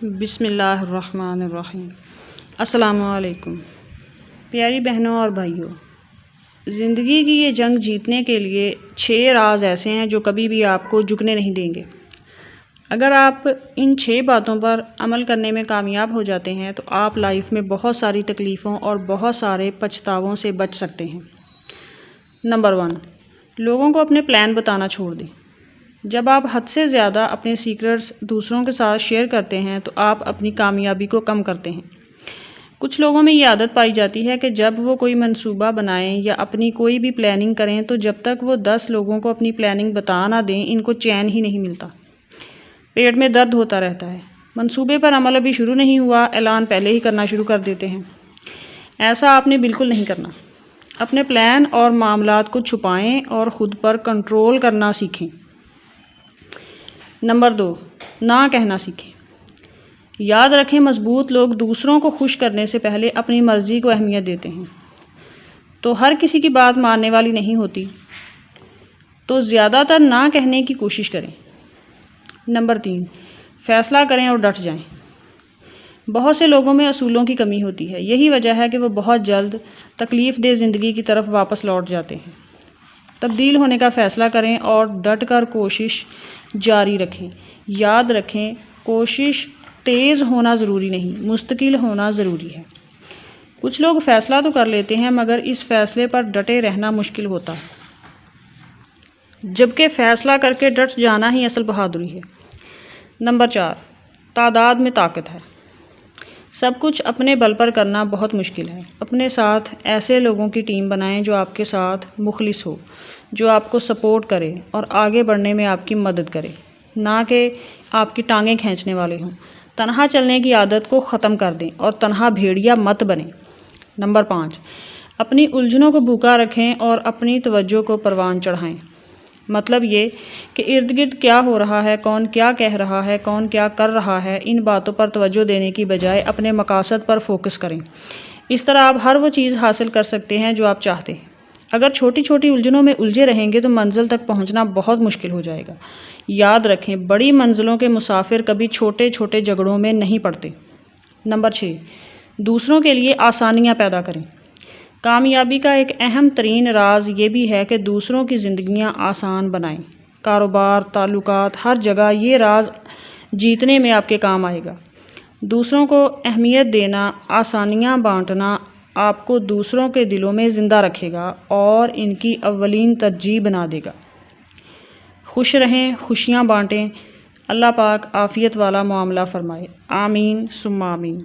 بسم اللہ الرحمن الرحیم۔ السلام علیکم پیاری بہنوں اور بھائیوں، زندگی کی یہ جنگ جیتنے کے لیے 6 راز ایسے ہیں جو کبھی بھی آپ کو جھکنے نہیں دیں گے۔ اگر آپ ان 6 باتوں پر عمل کرنے میں کامیاب ہو جاتے ہیں تو آپ لائف میں بہت ساری تکلیفوں اور بہت سارے پچھتاووں سے بچ سکتے ہیں۔ نمبر 1، لوگوں کو اپنے پلان بتانا چھوڑ دیں۔ جب آپ حد سے زیادہ اپنے سیکرٹس دوسروں کے ساتھ شیئر کرتے ہیں تو آپ اپنی کامیابی کو کم کرتے ہیں۔ کچھ لوگوں میں یہ عادت پائی جاتی ہے کہ جب وہ کوئی منصوبہ بنائیں یا اپنی کوئی بھی پلاننگ کریں تو جب تک وہ 10 لوگوں کو اپنی پلاننگ بتا نہ دیں ان کو چین ہی نہیں ملتا۔ پیٹ میں درد ہوتا رہتا ہے، منصوبے پر عمل ابھی شروع نہیں ہوا، اعلان پہلے ہی کرنا شروع کر دیتے ہیں۔ ایسا آپ نے بالکل نہیں کرنا۔ اپنے پلان اور معاملات کو چھپائیں اور خود پر کنٹرول کرنا سیکھیں۔ نمبر 2، نہ کہنا سیکھیں۔ یاد رکھیں، مضبوط لوگ دوسروں کو خوش کرنے سے پہلے اپنی مرضی کو اہمیت دیتے ہیں۔ تو ہر کسی کی بات ماننے والی نہیں ہوتی، تو زیادہ تر نہ کہنے کی کوشش کریں۔ نمبر 3، فیصلہ کریں اور ڈٹ جائیں۔ بہت سے لوگوں میں اصولوں کی کمی ہوتی ہے، یہی وجہ ہے کہ وہ بہت جلد تکلیف دہ زندگی کی طرف واپس لوٹ جاتے ہیں۔ تبدیل ہونے کا فیصلہ کریں اور ڈٹ کر کوشش جاری رکھیں۔ یاد رکھیں، کوشش تیز ہونا ضروری نہیں، مستقل ہونا ضروری ہے۔ کچھ لوگ فیصلہ تو کر لیتے ہیں مگر اس فیصلے پر ڈٹے رہنا مشکل ہوتا ہے، جبکہ فیصلہ کر کے ڈٹ جانا ہی اصل بہادری ہے۔ نمبر 4، تعداد میں طاقت ہے۔ سب کچھ اپنے بل پر کرنا بہت مشکل ہے۔ اپنے ساتھ ایسے لوگوں کی ٹیم بنائیں جو آپ کے ساتھ مخلص ہو، جو آپ کو سپورٹ کرے اور آگے بڑھنے میں آپ کی مدد کرے، نہ کہ آپ کی ٹانگیں کھینچنے والے ہوں۔ تنہا چلنے کی عادت کو ختم کر دیں اور تنہا بھیڑیا مت بنیں۔ نمبر 5، اپنی الجھنوں کو بھوکا رکھیں اور اپنی توجہ کو پروان چڑھائیں۔ مطلب یہ کہ ارد گرد کیا ہو رہا ہے، کون کیا کہہ رہا ہے، کون کیا کر رہا ہے، ان باتوں پر توجہ دینے کی بجائے اپنے مقاصد پر فوکس کریں۔ اس طرح آپ ہر وہ چیز حاصل کر سکتے ہیں جو آپ چاہتے ہیں۔ اگر چھوٹی چھوٹی الجھنوں میں الجھے رہیں گے تو منزل تک پہنچنا بہت مشکل ہو جائے گا۔ یاد رکھیں، بڑی منزلوں کے مسافر کبھی چھوٹے چھوٹے جھگڑوں میں نہیں پڑتے۔ نمبر 6، دوسروں کے لیے آسانیاں پیدا کریں۔ کامیابی کا ایک اہم ترین راز یہ بھی ہے کہ دوسروں کی زندگیاں آسان بنائیں۔ کاروبار، تعلقات، ہر جگہ یہ راز جیتنے میں آپ کے کام آئے گا۔ دوسروں کو اہمیت دینا، آسانیاں بانٹنا آپ کو دوسروں کے دلوں میں زندہ رکھے گا اور ان کی اولین ترجیح بنا دے گا۔ خوش رہیں، خوشیاں بانٹیں۔ اللہ پاک عافیت والا معاملہ فرمائے۔ آمین ثم آمین۔